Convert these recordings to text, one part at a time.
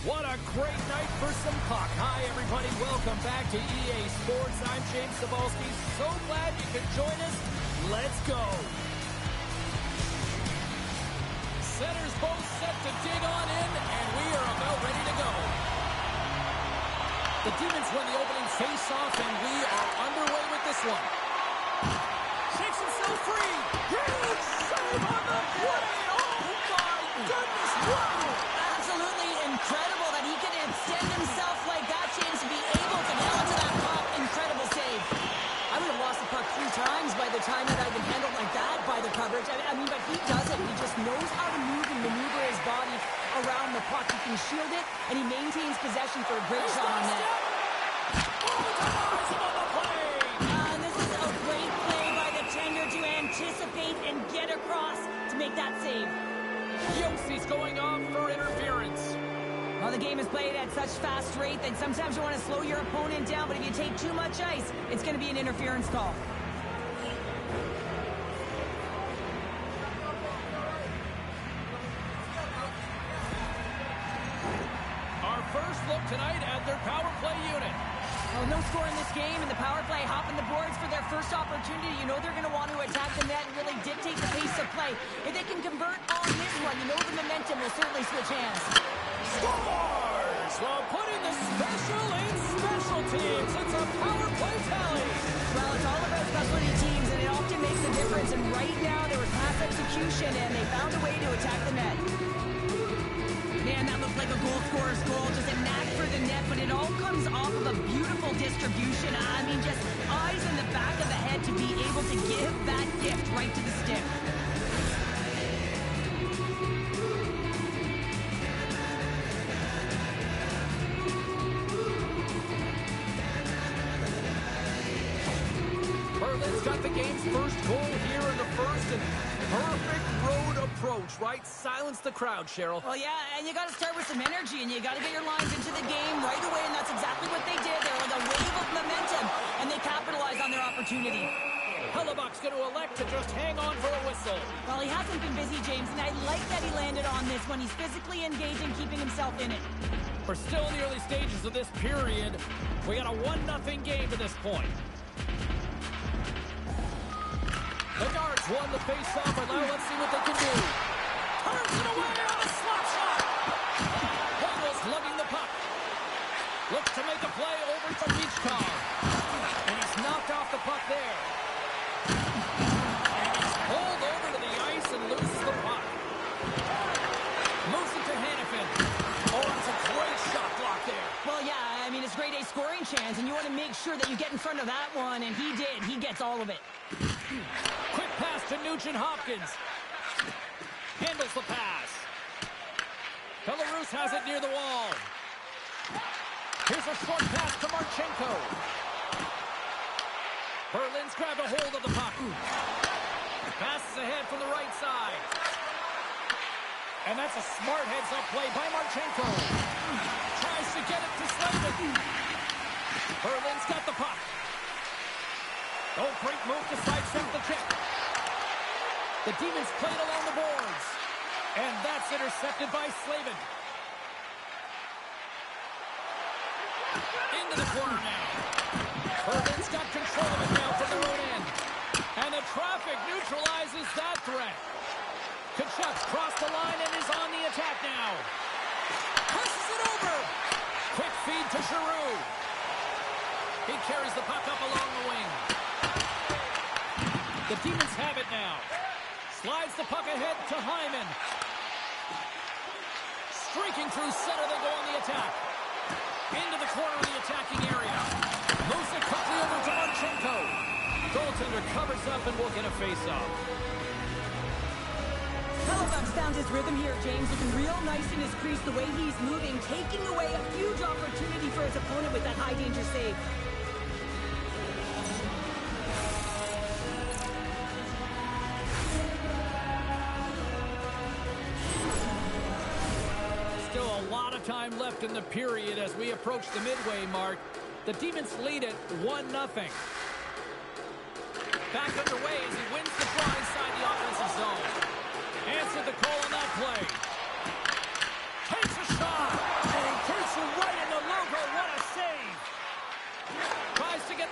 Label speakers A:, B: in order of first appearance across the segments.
A: What a great night for some puck. Hi, everybody. Welcome back to EA Sports. I'm James Cebulski. So glad you could join us. Let's go. Centers both set to dig on in, and we are about ready to go. The Demons win the opening face-off, and we are underway with this one. Shakes himself free. Huge save on the play. Oh, my goodness. Wow.
B: Absolutely incredible that he can extend himself like that, James, to be able to get onto that puck. Incredible save. I would have lost the puck 3 times by the time that I've been handled like that by the coverage. I mean, but he does it. He just knows how to move and maneuver his body around the puck. He can shield it, and he maintains possession for a great shot on net. And this is a great play by the tender to anticipate and get across to make that save.
A: Yossi's going off for interference.
B: Well, the game is played at such fast rate that sometimes you want to slow your opponent down, but if you take too much ice, it's going to be an interference call.
A: Our first look tonight at their power play unit.
B: Well, no score in this game, and the power play hopping the boards for their first opportunity. You know they're going to want to attack the net and really dictate the pace of play. If they can convert on this one, you know the momentum will certainly switch hands.
A: Scores! While putting the special in special teams. It's a power play tally.
B: Well, it's all about specialty teams, and it often makes a difference. And right now, there was pass execution, and they found a way to attack the net. Man, that looked like a goal scorer's goal. Just a knack for the net, but it all comes off of a beautiful distribution. I mean, just eyes in the back of the head to be able to give that gift right to the stick.
A: Berlin's got the game's first goal here in the first, and perfect road approach, right? Silence the crowd, Cheryl.
B: Well, yeah, and you got to start with some energy, and you got to get your lines into the game right away, and that's exactly what they did. They were like a wave of momentum, and they capitalized on their opportunity.
A: Hellebuck's going to elect to just hang on for a whistle.
B: Well, he hasn't been busy, James, and I like that he landed on this one. He's physically engaged and keeping himself in it.
A: We're still in the early stages of this period. We got a 1-0 game to this point. The Guards won the face-off, and now let's see what they can do. Turns it away on a slap shot. Vogel's lugging the puck. Looks to make a play over to Beachcar. And he's knocked off the puck there. And he's pulled over to the ice and loses the puck. Moves it to Hannafin. Oh, it's a great shot block there.
B: Well, yeah, I mean, it's grade A scoring chance, and you want to make sure that you get in front of that one, and he did. He gets all of it.
A: Quick pass to Nugent-Hopkins. Handles the pass. Belarus has it near the wall. Here's a short pass to Marchenko. Berlin's grabbed a hold of the puck. Passes ahead from the right side. And that's a smart heads-up play by Marchenko. Tries to get it to Slavin. Berlin's got the puck. Oh, great move to sidestep the check. The Demons played along the boards. And that's intercepted by Slavin. Into the corner now. Berlin's got control of it now from their own end. And the traffic neutralizes that threat. Kachuk's crossed the line and is on the attack now. Pushes it over. Quick feed to Giroux. He carries the puck up along the wing. The Demons have it now. Slides the puck ahead to Hyman. Streaking through center, they go on the attack. Into the corner of the attacking area. Moves it quickly over to Marchenko. Goaltender covers up and will get a face-off.
B: Hellebuck's found his rhythm here, James. Looking real nice in his crease, the way he's moving, taking away a huge opportunity for his opponent with that high-danger save.
A: Still a lot of time left in the period as we approach the midway mark. The Demons lead it 1-0. Back underway as he wins the draw inside the offensive zone. Answered the call on that play. Takes a shot. And he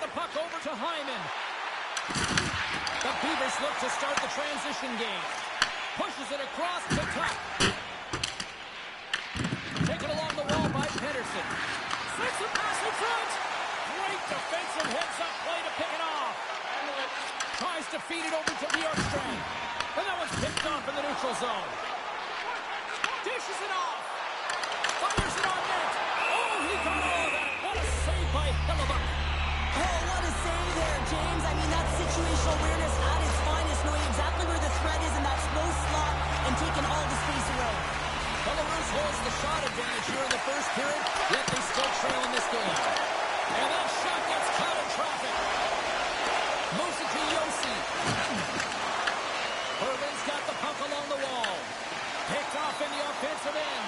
A: the puck over to Hyman. The Beavers look to start the transition game. Pushes it across to Tuck. Taken along the wall by Pedersen. Sends a pass in front. Great defensive heads-up play to pick it off. Tries to feed it over to Bjorkstrand. And that one's picked off in the neutral zone. Dishes it off. Fires it on net. Oh, he got all of that. What a save by Hellebuck.
B: Oh, what a save there, James. I mean, that's situational awareness at its finest, knowing exactly where the threat is in that slow slot and taking all the space away.
A: Belarus holds the shot advantage here in the first period, yet they still trail in this game. And that shot gets caught in traffic. Moves it to Yossi. Irvin's got the puck along the wall. Picked off in the offensive end.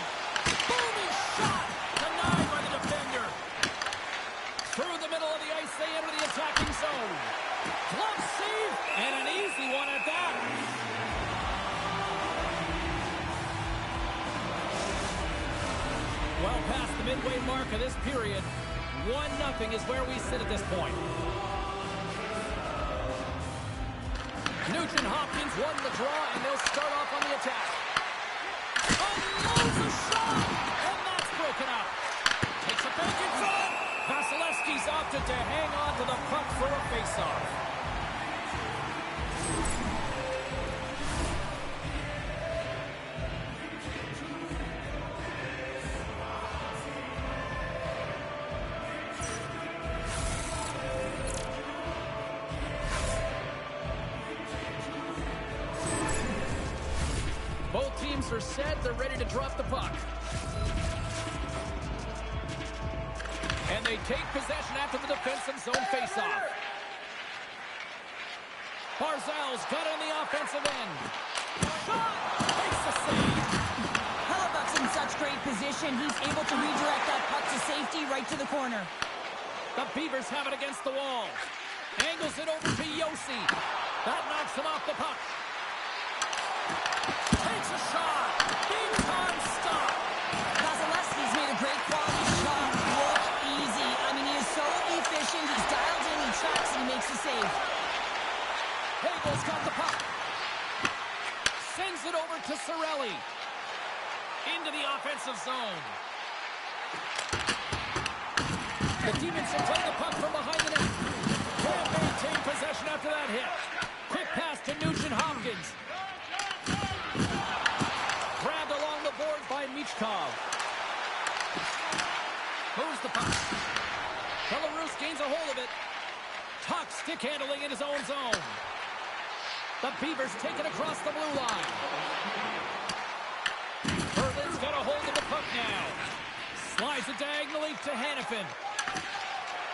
A: Booming shot! Denied by the defender. Through the middle of the ice, they enter the attacking zone. Glove save, and an easy one at that. Well past the midway mark of this period, 1-0 is where we sit at this point. Nugent Hopkins won the draw, and they'll start off on the attack. Unloads a shot, and that's broken up. Takes a back in front. Vasilevsky's opted to hang on to the puck for a faceoff. Both teams are set. They're ready to drop the puck. And they take possession after the defensive zone faceoff. Barzal's got it on the offensive end. Shot! Makes the save.
B: Hellebuck's in such great position. He's able to redirect that puck to safety right to the corner.
A: The Beavers have it against the wall. Angles it over to Yossi. That knocks him off the puck. Takes a shot. Big time stop.
B: Vasilevsky's made a great quality shot look easy. I mean, he is so efficient. He's dialed in, he tracks, and he makes the save.
A: Hagel's got the puck. Sends it over to Cirelli. Into the offensive zone. The Demons will play the puck from behind the net. Can't maintain possession after that hit. Quick pass to Nugent Hopkins. Grabbed along the boards by Michkov. Moves the puck. Belarus gains a hold of it. Tuck stick handling in his own zone. The Beavers take it across the blue line. Berlin's got a hold of the puck now. Slides it diagonally to Hannafin.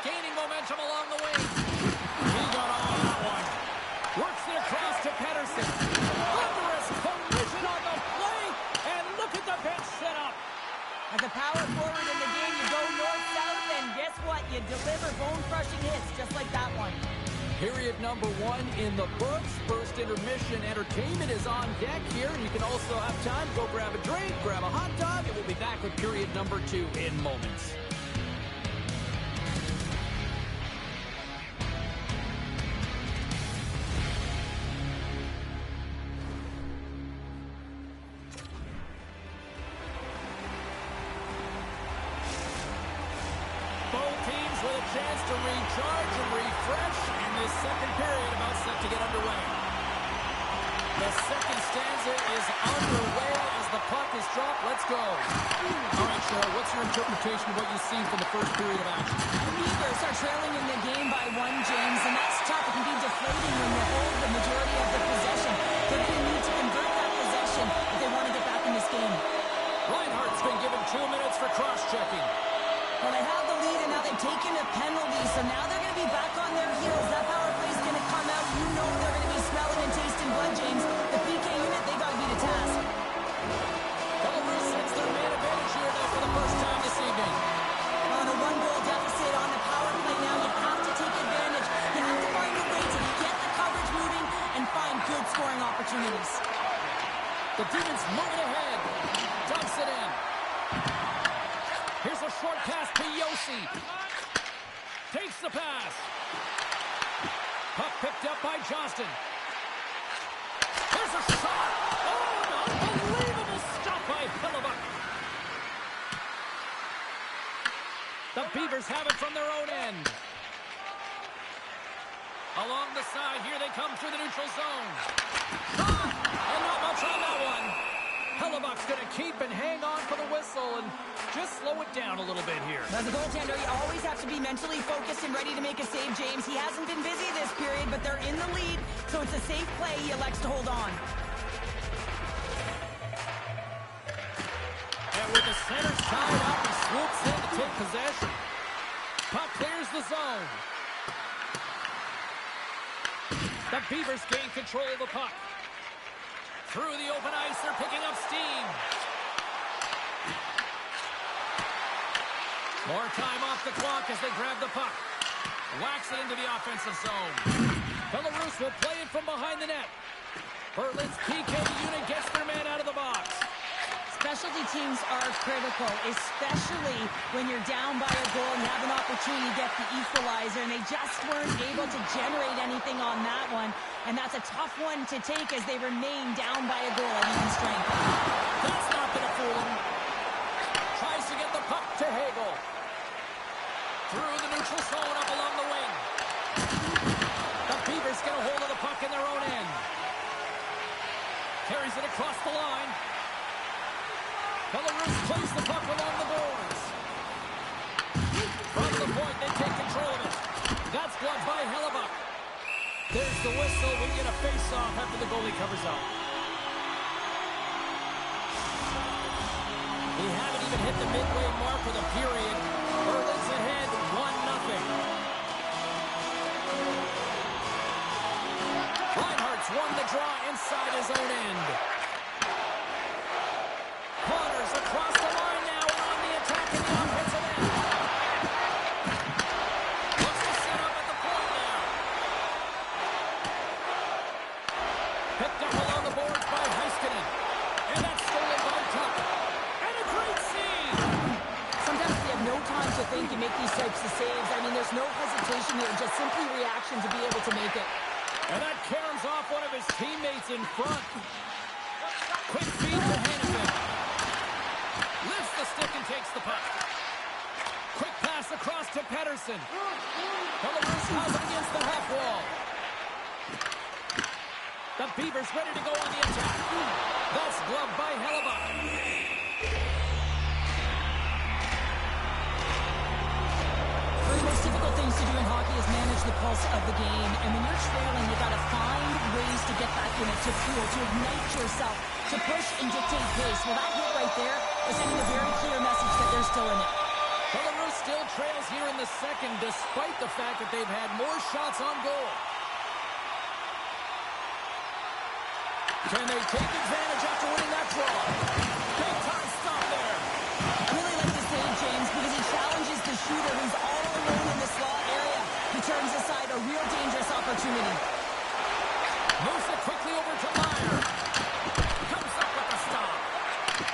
A: Gaining momentum along the wing. He got all that one. Works it across to Pedersen. Thunderous collision on the play. And look at the bench set up.
B: As a power forward in the game, you go north-south, and guess what? You deliver bone-crushing hits just like that one.
A: Period number 1 in the books. First intermission entertainment is on deck here. And you can also have time to go grab a drink, grab a hot dog, and we'll be back with period number 2 in moments. With a chance to recharge and refresh in this second period about set to get underway. The second stanza is underway as the puck is dropped. Let's go. All right, Cheryl, what's your interpretation of what you've seen from the first period of action?
B: The Beavers are trailing in the game by 1, James, and that's tough. It can be deflating when you hold the majority of the possession. They're going to need to convert that possession if they want to get back in this game.
A: Reinhardt's been given 2 minutes for cross-checking.
B: Well, they have the lead, and now they've taken a penalty, so now they're going to be back on their heels. That power play is going to come out. You know they're going to be smelling and tasting blood, James. The PK unit, they got to be the task.
A: Belarus sets their man advantage here now for the first time this evening.
B: On a 1-goal deficit on the power play now, you have to take advantage. You have to find a way to get the coverage moving and find good scoring opportunities.
A: The Demons moving ahead. Dumps it in. Here's a short pass to Yossi. Takes the pass. Puck picked up by Johnston. There's a shot. Oh, an unbelievable stop by Hellebuyck. The Beavers have it from their own end. Along the side, here they come through the neutral zone. And not much on that one. Hellebuck's going to keep and hang on for the whistle and just slow it down a little bit here.
B: As a goaltender, you always have to be mentally focused and ready to make a save, James. He hasn't been busy this period, but they're in the lead, so it's a safe play. He elects to hold on.
A: And with the center side up, he swoops in to take possession. Puck clears the zone. The Beavers gain control of the puck. Through the open ice, they're picking up steam. More time off the clock as they grab the puck. Whacks it into the offensive zone. Belarus will play it from behind the net. Berlin's PK unit gets their man out of the box.
B: Specialty teams are critical, especially when you're down by a goal and you have an opportunity to get the equalizer, and they just weren't able to generate anything on that one. And that's a tough one to take as they remain down by a goal at even strength.
A: That's not going to fool him. Tries to get the puck to Hagel. Through the neutral zone up along the wing. The Beavers get a hold of the puck in their own end. Carries it across the line. Belarus plays the puck along the boards. From the point, they take control of it. That's blocked by Hellebuyck. There's the whistle. We get a face-off after the goalie covers up. We haven't even hit the midway mark of the period. Berlin's ahead 1-0. Reinhardt's won the draw inside his own end. Connors across the line now and on the attack in the offensive end. Looks to set up at the point now. Picked up along the boards by Heiskanen. And that's stolen by Tuck. And a great save.
B: Sometimes you have no time to think and make these types of saves. I mean, there's no hesitation here, just simply reaction to be able to make it.
A: And that caroms off one of his teammates in front. Quick feed to Hanifin. Lifts the stick and takes the puck. Quick pass across to Pettersson. Belarus has it against the half wall. The Beavers ready to go on the attack. That's gloved by Hellebuyck.
B: One of the most difficult things to do in hockey is manage the pulse of the game. And when you're trailing, you got to find ways to get back in it, to fuel, to ignite yourself, to push and dictate pace. Well, that hit right there is sending a very clear message that they're still in it.
A: Belarus still trails here in the second, despite the fact that they've had more shots on goal. Can they take advantage after winning that draw? Big time stop there.
B: Really like this save, James, because he challenges the shooter who's all alone in the slot area. He turns aside a real dangerous opportunity.
A: Moves it quickly over to Meyer. Comes up with a stop.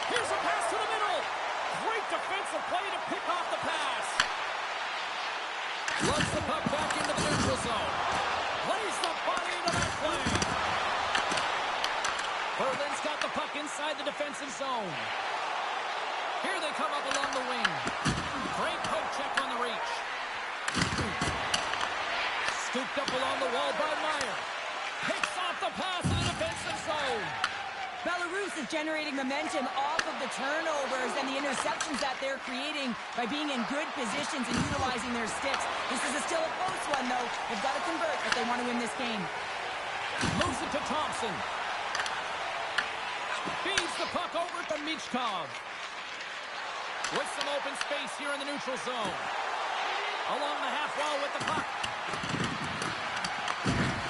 A: Here's a pass to the middle. Great defensive play to pick off the pass. Lugs the puck back into the neutral zone. Plays the body into that play. Berlin's got the puck inside the defensive zone. Here they come up along the wing. Great poke check on the reach. Scooped up along the wall by Meyer. Picks off the pass in the defensive zone.
B: Belarus is generating momentum off of the turnovers and the interceptions that they're creating by being in good positions and utilizing their sticks. This is still a close one, though. They've got to convert if they want to win this game.
A: Moves it to Thompson. Feeds the puck over to Michkov. With some open space here in the neutral zone. Along the half wall with the puck.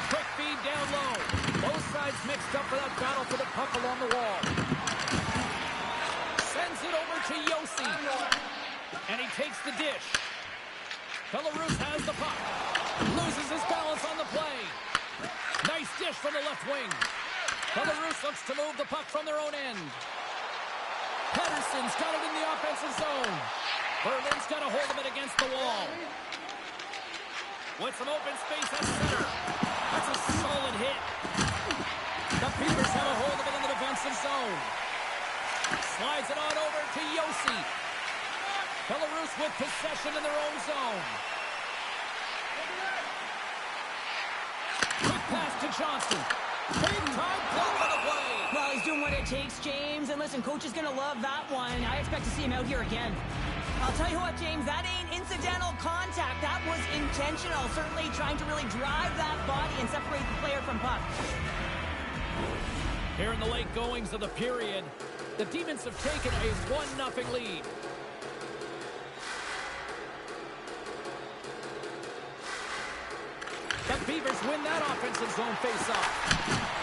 A: Quick feed down low. Both sides mixed up for that battle for the puck along the wall. Sends it over to Yossi. And he takes the dish. Belarus has the puck. Loses his balance on the play. Nice dish from the left wing. Belarus looks to move the puck from their own end. Pettersson's got it in the offensive zone. Berlin's got a hold of it against the wall. With some open space at center. That's a solid hit. The Beavers have a hold of it in the defensive zone. Slides it on over to Yossi. Belarus with possession in their own zone. Quick pass to Johnston. Big time block on the play.
B: Well, he's doing what it takes, James. And listen, coach is going to love that one. I expect to see him out here again. I'll tell you what, James, that ain't incidental contact. That was intentional. Certainly trying to really drive that body and separate the player from puck.
A: Here in the late goings of the period, the Demons have taken a 1-0 lead. The Beavers win that offensive zone face-off.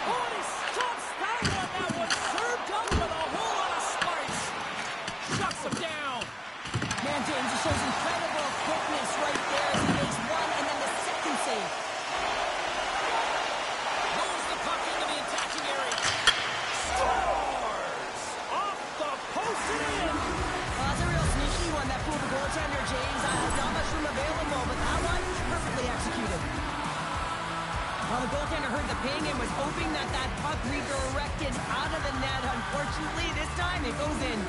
A: Oh, and he stops that one. That one served up with a whole lot of spice. Shuts him down.
B: Man, James, he shows incredible quickness right there as he makes one and then the second save.
A: Moves the puck into the attacking area. Scores! Off the post and in.
B: Well, that's a real sneaky one that fooled the goaltender, James. Not much room available, but that one perfectly executed. Well, the goaltender heard the ping and was hoping that that puck redirected out of the net. Unfortunately, this time it goes in.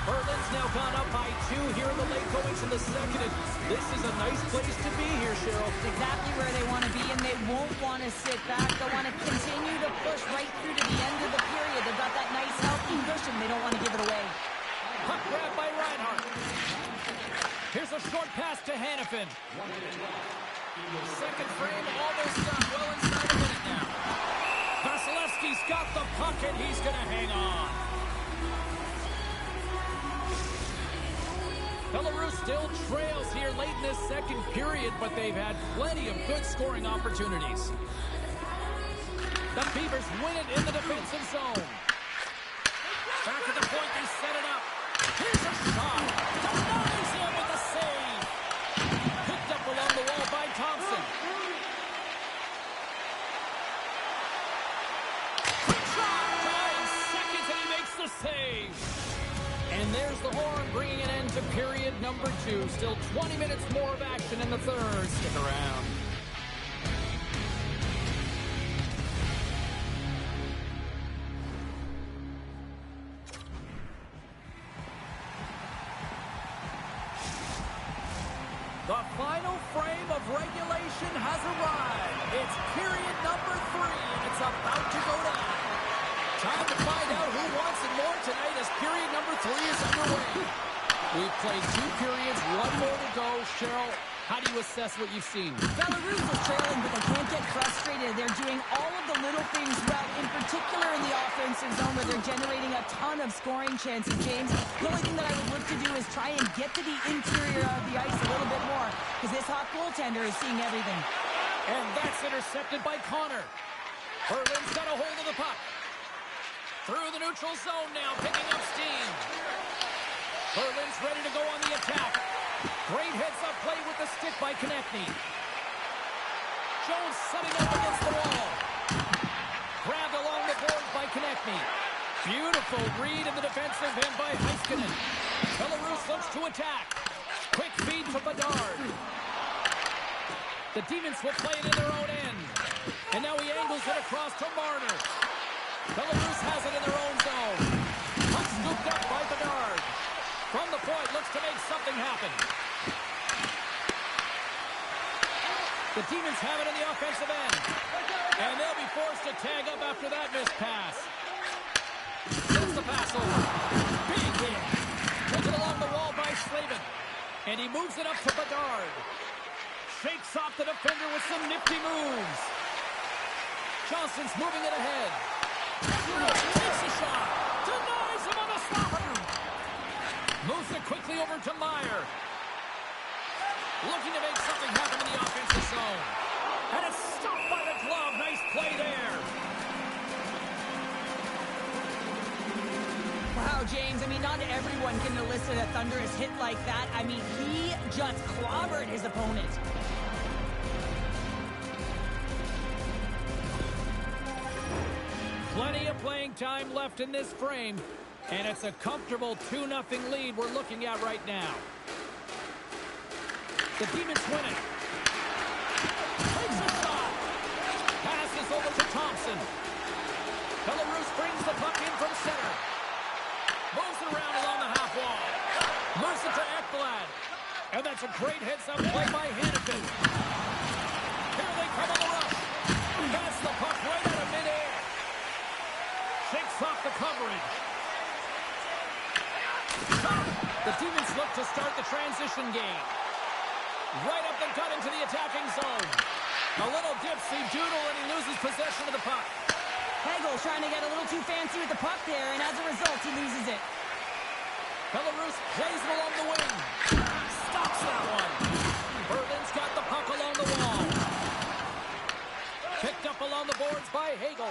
A: Berlin's now gone up by 2 here in the late goings in the second. And this is a nice place to be here, Cheryl.
B: Exactly where they want to be, and they won't want to sit back. They'll want to continue to push right through to the end of the period. They've got that nice, healthy cushion. They don't want to give it away.
A: Puck grab by Reinhart. Here's a short pass to Hannafin. Second frame almost done. Well inside a minute now. Vasilevsky's got the puck, and he's going to hang on. Belarus still trails here late in this second period, but they've had plenty of good scoring opportunities. The Beavers win it in the defensive zone. Back at the point, they set it up. Here's a shot. Denies him with a save. Picked up along the wall by Thompson. Quick shot. Time seconds, and he makes the save. And there's the horn, bringing an end to period number 2. Still 20 minutes more of action in the third. Stick around. The final frame of regulation has arrived. It's period number 3, and it's about to go down. Time to find out who wants it more tonight as period number 3 is underway. We've played 2 periods, 1 more to go. Cheryl, how do you assess what you've seen?
B: Belarus is trailing, but they can't get frustrated. They're doing all of the little things well, in particular in the offensive zone where they're generating a ton of scoring chances, James. The only thing that I would look to do is try and get to the interior of the ice a little bit more because this hot goaltender is seeing everything.
A: And that's intercepted by Connor. Berlin's got a hold of the puck. Through the neutral zone now, picking up steam. Berlin's ready to go on the attack. Great heads-up play with the stick by Konechny. Jones setting up against the wall. Grabbed along the boards by Konechny. Beautiful read in the defensive end by Heiskanen. Belarus looks to attack. Quick feed to Bedard. The Demons will play it in their own end. And now he angles it across to Marner. Belarus has it in their own zone. Puck scooped up by Bedard. From the point, looks to make something happen. The Demons have it in the offensive end. And they'll be forced to tag up after that missed pass. Sends the pass over. Big hit. Puts it along the wall by Slavin. And he moves it up to Bedard. Shakes off the defender with some nifty moves. Johnson's moving it ahead. Takes a shot. Denies him on the stopper. Moves it quickly over to Meyer. Looking to make something happen in the offensive zone. And it's stopped by the glove. Nice play there.
B: Wow, know, James. I mean, not everyone can elicit a thunderous hit like that. I mean, he just clobbered his opponent.
A: Plenty of playing time left in this frame, and it's a comfortable 2-0 lead we're looking at right now. The Demons win it. Takes a shot. Passes over to Thompson. Belarus brings the puck in from center. Moves it around along the half wall. Moves it to Ekblad. And that's a great heads-up play by Hannafin. Here they come on the rush. Pass the puck right out of midair. Shakes off the coverage. The Demons look to start the transition game. Right up the gut into the attacking zone. A little dipsy doodle and he loses possession of the puck.
B: Hegel's trying to get a little too fancy with the puck there, and as a result, he loses it.
A: Belarus plays it along the wing. Stops that one. Berlin's got the puck along the wall. Picked up along the boards by Hagel.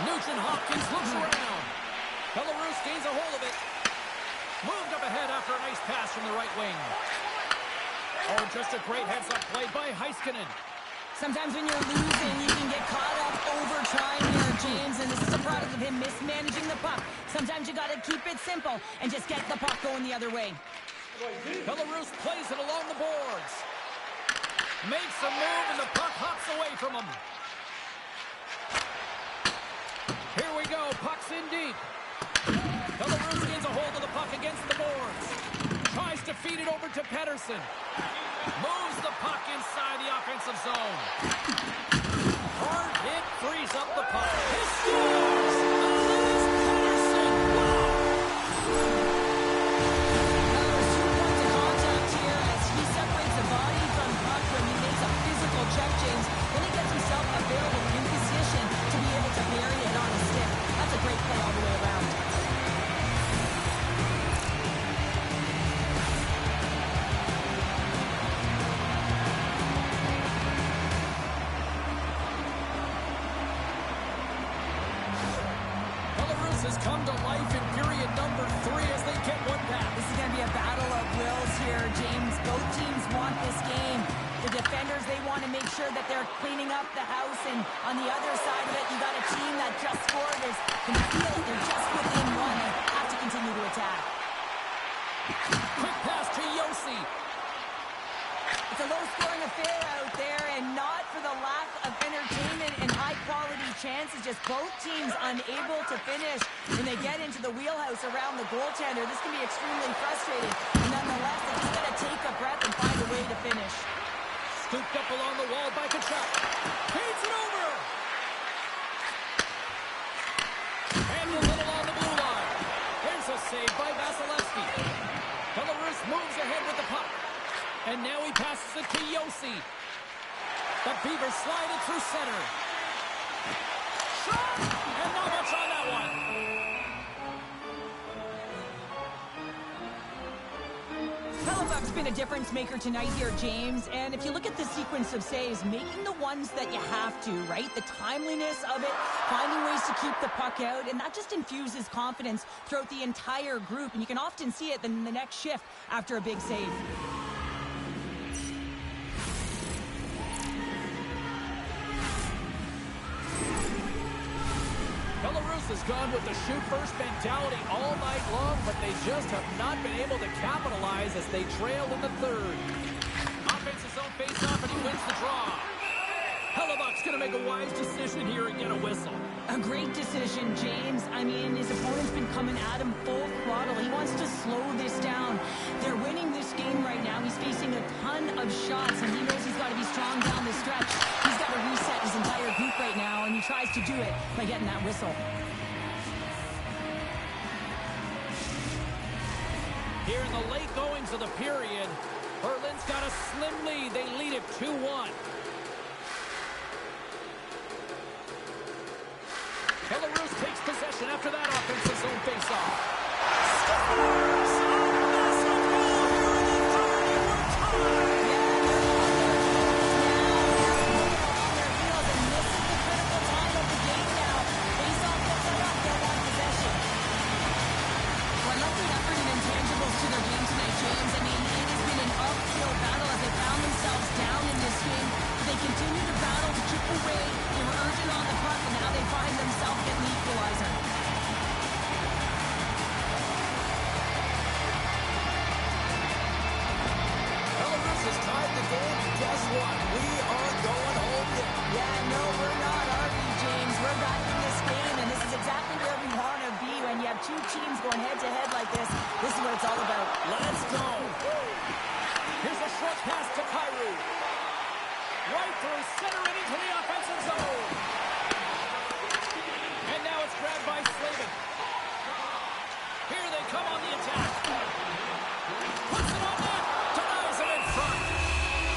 A: Nugent-Hopkins looks around. Belarus gains a hold of it. Moved up ahead after a nice pass from the right wing. Oh, just a great heads-up play by Heiskanen.
B: Sometimes when you're losing, you can get caught up over trying here, James, and this is a product of him mismanaging the puck. Sometimes you got to keep it simple and just get the puck going the other way.
A: Belarus plays it along the boards. Makes a move, and the puck hops away from him. Here we go. Puck's in deep. Belarus gets a hold of the puck against the boards. Tries to feed it over to Pettersson. Moves the puck inside the offensive zone. Hard hit frees up the puck. He scores! Elias Pettersson! Wow!
B: Now there's 2 points of contact here as he separates the body from puck when he makes a physical check, James. Then he gets himself available in position to be able to bury it on his stick. That's a great play all the way around.
A: Has come to life in period number 3 as they get one back.
B: This is going to be a battle of wills here, James. Both teams want this game. The defenders, they want to make sure that they're cleaning up the house, and on the other side of it, you got a team that just scored. Can feel it. They're just within one. They have to continue to attack.
A: Quick pass to Yossi.
B: It's a low-scoring affair out there, and not for the lack of entertainment and high-quality chances. Just both teams unable to finish when they get into the wheelhouse around the goaltender. This can be extremely frustrating. And nonetheless, they just got to take a breath and find a way to finish.
A: Scooped up along the wall by Kachuk. Feeds it over. And a little on the blue line. Here's a save by Vasilevsky. Belarus moves ahead with the puck. And now he passes it to Yossi. The Beavers slide it through center. Shot! And not much on that one.
B: Hellebuck's been a difference maker tonight here, James. And if you look at the sequence of saves, making the ones that you have to, right? The timeliness of it, finding ways to keep the puck out, and that just infuses confidence throughout the entire group. And you can often see it in the next shift after a big save.
A: Belarus has gone with the shoot-first mentality all night long, but they just have not been able to capitalize as they trail in the third. Offensive zone face-off, and he wins the draw. Hellebuck's going to make a wise decision here and get a whistle.
B: A great decision, James. I mean, his opponent's been coming at him full throttle. He wants to slow this down. They're winning this game right now. He's facing a ton of shots, and he knows he's got to be strong down the stretch. He's got to reset his entire group right now, and he tries to do it by getting that whistle.
A: Here in the late goings of the period, Berlin's got a slim lead. They lead it 2-1. Belarus takes possession after that offensive zone faceoff. Scores! A massive goal here in the third, and we're tied!
B: On their heels, and this is the critical time of the game now. Face-off gets it up, they'll want possession.
A: center it into the offensive zone. And now it's grabbed by Slavin. Here they come on the attack. Puts it on net. Denies it in front.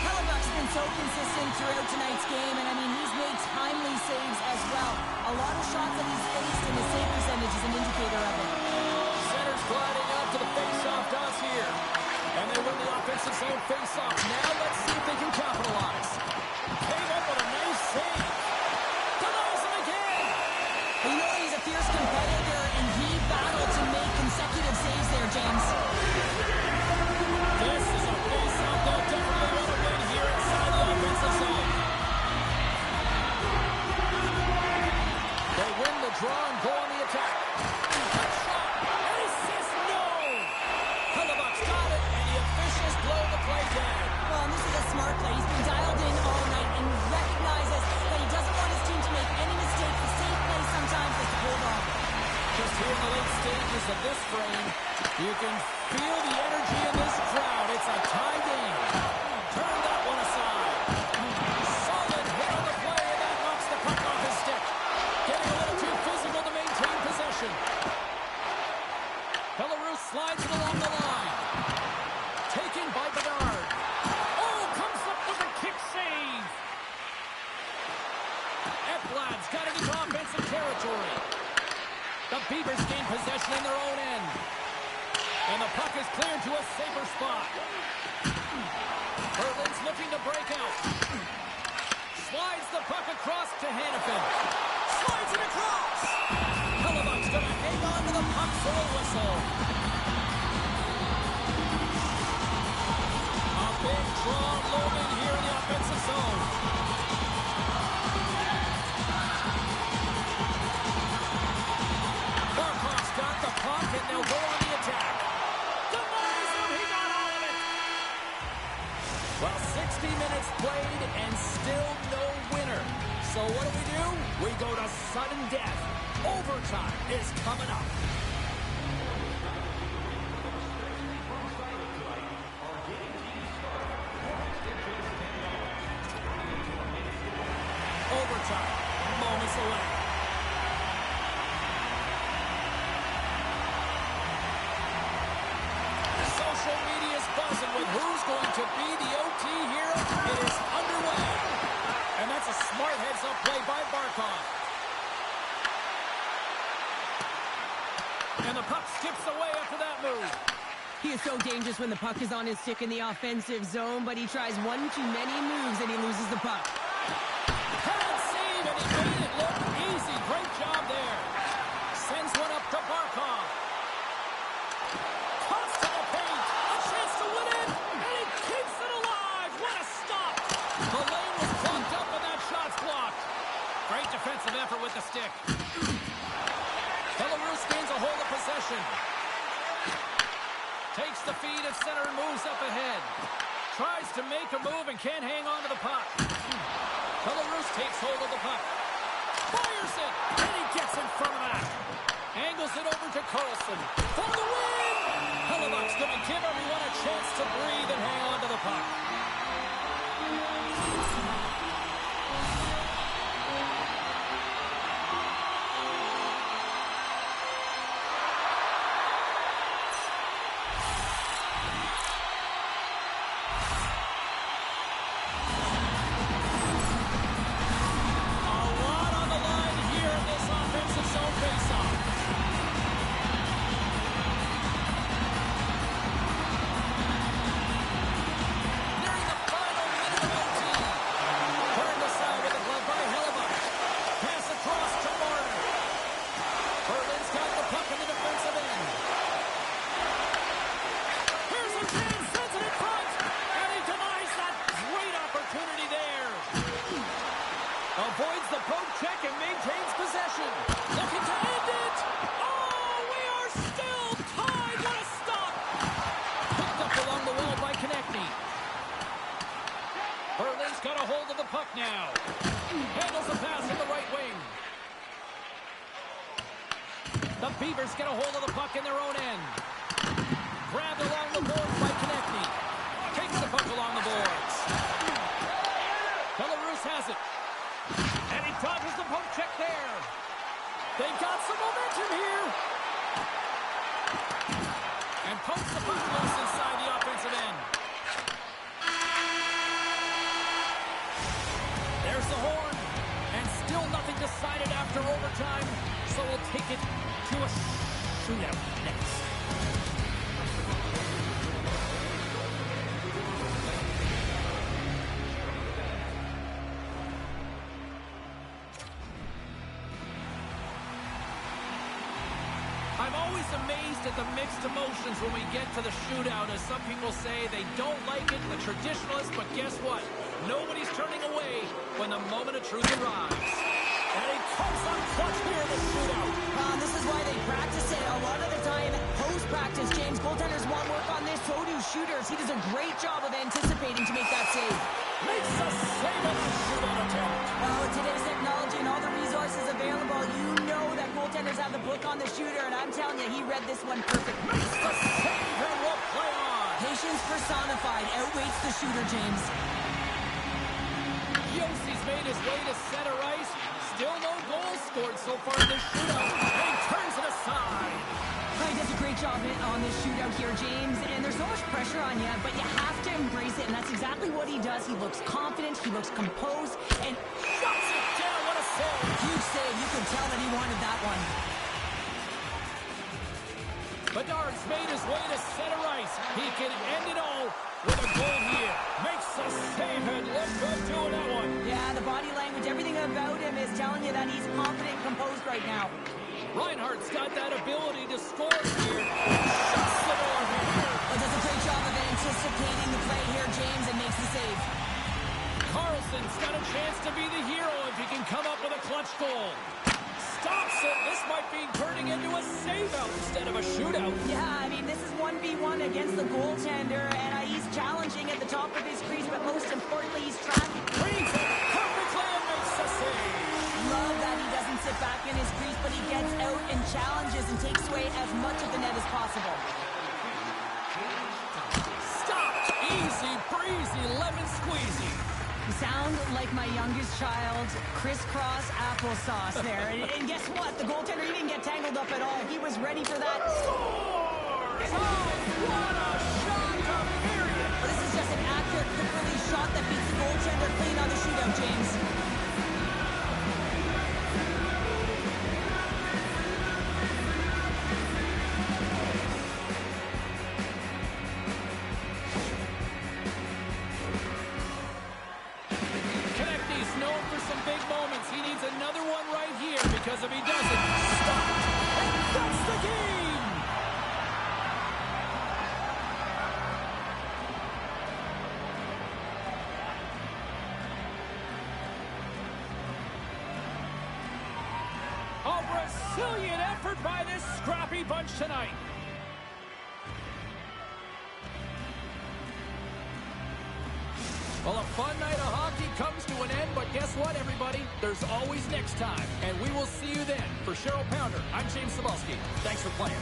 B: Hellebuck's been so consistent throughout tonight's game, and I mean, he's made timely saves as well. A lot of shots that he's faced, and his save percentage is an indicator of it.
A: Center's gliding out to the face-off toss here. And they win the offensive zone face-off. Now let's see if they can capitalize. Came up with a nice save. Denies him again.
B: You know, he's a fierce competitor, and he battled to make consecutive saves there, James.
A: This is a face-off they'll definitely want to win here inside the offensive zone. They win the draw and go on the attack.
B: Well, and this is a smart play. He's been dialed in all night and recognizes that he doesn't want his team to make any mistakes. The safe play sometimes is to hold on.
A: Just here in the late stages of this frame, you can feel the energy in this crowd. It's a tie game. Turn that one aside. Solid hit on the play, and that knocks the puck off his stick. Getting a little too physical to maintain possession. Belarus slides it along the line. Taken by Bedard. Oh, comes up with a kick save. Ekblad's got it into offensive territory. The Beavers gain possession in their own end. And the puck is cleared to a safer spot. Berlin's looking to break out. Slides the puck across to Hannafin. Slides it across. Hellebuck's going to hang on to the puck for a whistle. Big draw looming here in the offensive zone. Barkov's got the puck, and they'll go on the attack. Denies him, he got all of it. Well, 60 minutes played and still no winner. So what do? We go to sudden death. Overtime is coming up. Overtime, moments away. Social media is buzzing with who's going to be the OT hero. It is underway. And that's a smart heads-up play by Barkov. And the puck skips away after that move.
B: He is so dangerous when the puck is on his stick in the offensive zone, but he tries one too many moves and he loses the puck.
A: And he made it look easy. Great job there. Sends one up to Barkov. Toss to the paint. A chance to win it. And he keeps it alive. What a stop. The lane was clogged up and that shot's blocked. Great defensive effort with the stick. Belarus gains a hold of possession. Takes the feed at center and moves up ahead. Tries to make a move and can't hang on to the puck. Belarus takes hold of the puck. Fires it, and he gets in front of that. Angles it over to Carlson for the win. Hellebuck's going to give everyone a chance to breathe and hang on to the puck. Avoids the poke check and maintains possession. Looking to end it. Oh, we are still tied. What a stop. Picked up along the wall by Konechny. Berlin's got a hold of the puck now. Handles the pass in the right wing. The Beavers get a hold of the puck in their own end. Grabbed along the boards by Konechny. Takes the puck along the boards. Belarus has it. dodges the poke check there. They got some momentum here. And pokes the puck loose inside the offensive end. There's the horn. And still nothing decided after overtime. So we'll take it to a shootout next. I'm always amazed at the mixed emotions when we get to the shootout, as some people say they don't like it, the traditionalists, but guess what? Nobody's turning away when the moment of truth arrives. And he comes up clutch here in the shootout.
B: This is why they practice it. A lot of the time, post-practice, James, goaltenders want work on this, so do shooters. He does a great job of anticipating to make that save.
A: Makes a save on the shootout attempt.
B: With today's technology and all the resources available, you know that goaltenders have the book on the shooter, and I'm telling you, he read this one perfect.
A: Makes the save and will play on.
B: Patience personified outweighs the shooter, James.
A: Yossi's made his way to center ice. Still no goals scored so far in this shootout. And he turns it aside.
B: He does a great job on this shootout here, James, and there's so much pressure on you, but you have to embrace it, and that's exactly what he does. He looks confident, he looks composed, and
A: shuts it down. What a save.
B: Huge save. You could tell that he wanted that one.
A: Bedard's made his way to center ice. He can end it all with a goal here. Makes a save and look good doing that one.
B: Yeah, the body language, everything about him is telling you that he's confident and composed right now.
A: Reinhardt's got that ability to score here. Shuts the door here.
B: Does a great job of anticipating the play here, James, and makes the save.
A: Carlson's got a chance to be the hero if he can come up with a clutch goal. Stops it. This might be turning into a save-out instead of a shootout.
B: Yeah, I mean, this is 1v1 against the goaltender, and he's challenging at the top of his crease, but most importantly, he's tracking.
A: Reads it perfectly and makes a save.
B: Love that he doesn't sit back in his crease, but he gets out and challenges and takes away as much of the net as possible.
A: Stopped. Easy breezy, lemon squeezy.
B: You sound like my youngest child, crisscross applesauce there. And guess what? The goaltender, he didn't get tangled up at all. He was ready for that.
A: Scores! Oh, what a shot, period!
B: Well, this is just an accurate, quick-release shot that beats the goaltender clean on the shootout, James.
A: Another one right here, because if he doesn't, stop. And that's the game! A Brazilian effort by this scrappy bunch tonight. Well, a fun night of hockey comes to an end, but guess what, everybody? There's always next time, and we will see you then. For Cheryl Pounder, I'm James Cybulski. Thanks for playing.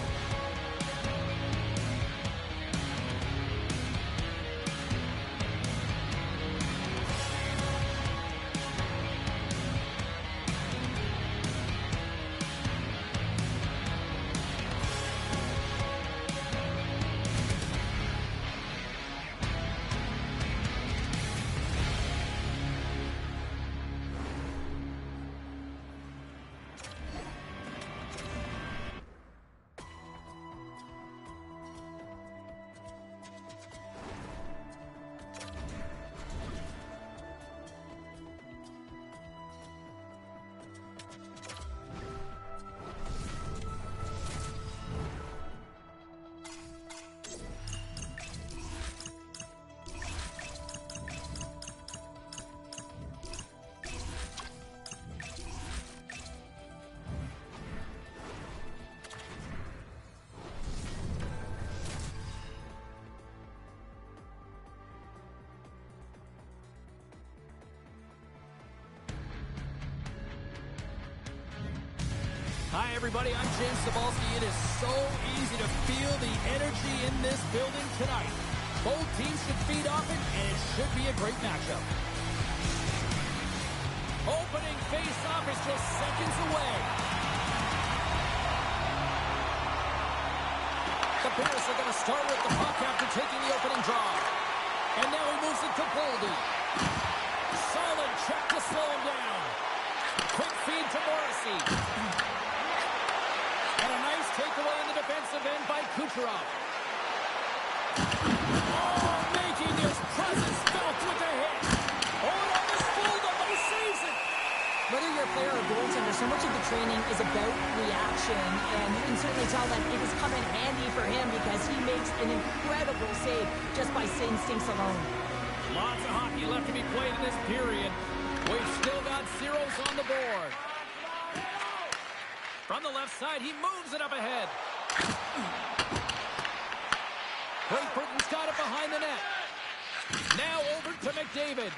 A: Hi, everybody. I'm James Cybulski. It is so easy to feel the energy in this building tonight. Both teams should feed off it, and it should be a great matchup. Opening face-off is just seconds away. The Bears are going to start with the puck after taking the opening draw. And now he moves it to Boldy. Solid check to slow him down. Quick feed to Morrissey. And a nice takeaway in the defensive end by Kucherov. Oh, making his presence felt with the hit. Oh, and on this fold-up, but he saves it.
B: Whether you're a player or a goaltender, so much of the training is about reaction, and you can certainly tell that it has come in handy for him because he makes an incredible save just by instincts alone.
A: Lots of hockey left to be played in this period. We've still got zeros on the board. From the left side, he moves it up ahead. Great Britain's got it behind the net. Now over to McDavid.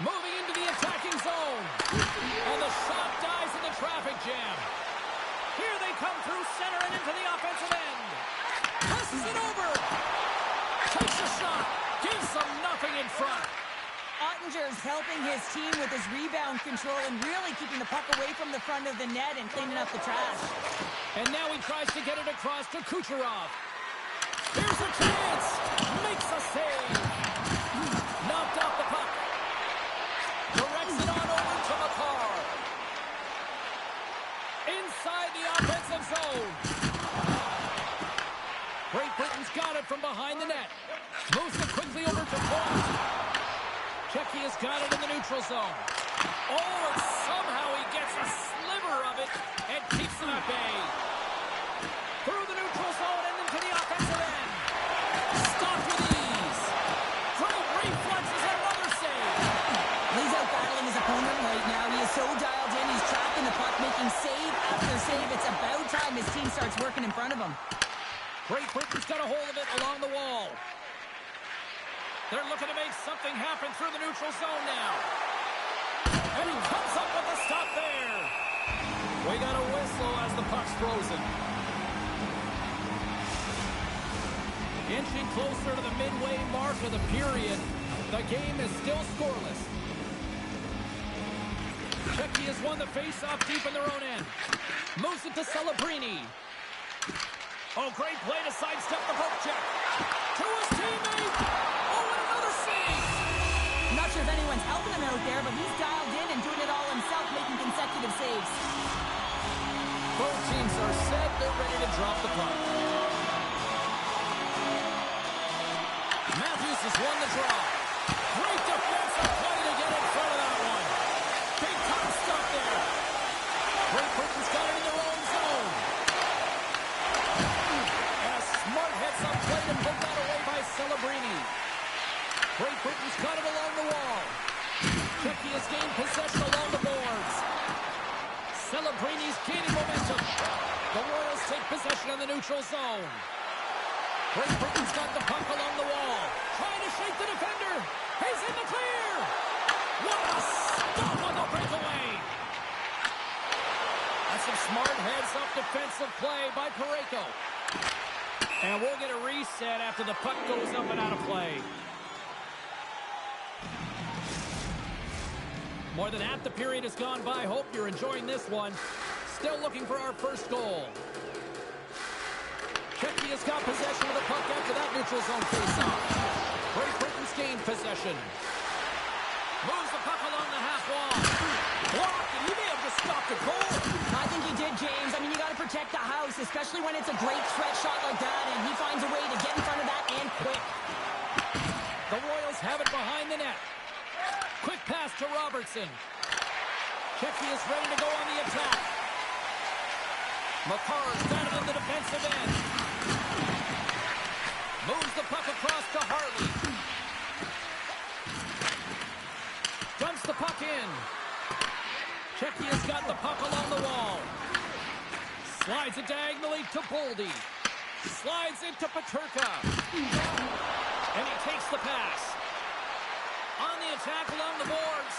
A: Moving into the attacking zone. And the shot dies in the traffic jam. Here they come through center and into the offensive end. Passes it over. Takes a shot. Gives them nothing in front.
B: Ottinger's helping his team with his rebound control and really keeping the puck away from the front of the net and cleaning up the trash.
A: And now he tries to get it across to Kucherov. Here's a chance. Makes a save. Knocked off the puck. Directs it on over to McCarr. Inside the offensive zone. Great Britain's got it from behind the net. Moves it quickly over to Point. Checky has got it in the neutral zone. Oh, and somehow he gets a sliver of it and keeps them at bay. Through the neutral zone and into the offensive end. Stopped with ease. Great reflexes, another save.
B: He's out battling his opponent right now. He is so dialed in. He's tracking the puck, making save after save. It's about time his team starts working in front of him.
A: Great Britain's got a hold of it along the wall. They're looking to make something happen through the neutral zone now. And he comes up with a stop there. We got a whistle as the puck's frozen. Inching closer to the midway mark of the period. The game is still scoreless. Checky has won the face-off deep in their own end. Moves it to Celebrini. Oh, great play to sidestep the poke check. To his teammate. Oh, and another save.
B: I'm not sure if anyone's helping him out there, but he's dialed in and doing it all himself, making consecutive saves.
A: Both teams are set. They're ready to drop the puck. Matthews has won the draw. Great defensive play to get in front of that one. Big time stuff there. Great Britain's got it in their own zone. And a smart heads-up play to put that away by Celebrini. Great Britain's got it along the wall. Checky has gained possession along the boards. Celebrini's gaining momentum. The Royals take possession in the neutral zone. Great Britain's got the puck along the wall. Trying to shake the defender. He's in the clear. What a stop on the breakaway. That's some smart heads-up defensive play by Parayko. And we'll get a reset after the puck goes up and out of play. More than half the period has gone by. Hope you're enjoying this one. Still looking for our first goal. Checky has got possession of the puck after that neutral zone face-off. Great Britain's gained possession. Moves the puck along the half wall. Blocked, and he may have just stopped a goal.
B: I think he did, James. I mean, you got to protect the house, especially when it's a great stretch shot like that, and he finds a way to get in front of that and quick.
A: The Royals have it behind the net. Quick pass to Robertson. Checky is ready to go on the attack. McCarr's got it in the defensive end. Moves the puck across to Hartley. Dumps the puck in. Checky has got the puck along the wall. Slides it diagonally to Boldy. Slides it to Peterka. And he takes the pass. On the attack along the boards.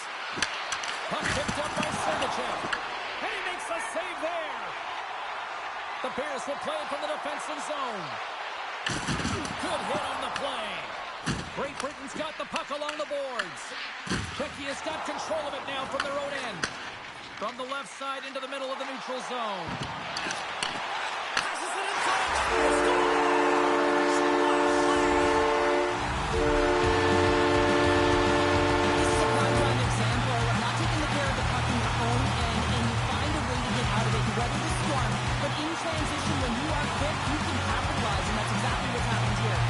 A: Puck picked up by Sergachev. And he makes a save there. The Bears will play from the defensive zone. Good hit on the play. Great Britain's got the puck along the boards. Czechia's got control of it now from their own end. From the left side into the middle of the neutral zone. Passes it inside.
B: This is a prime example of not taking the care of the puck in your own end, and you find a way to get out of it, weather the storm. But in transition, when you are quick, you can capitalize, and that's exactly what's happened here.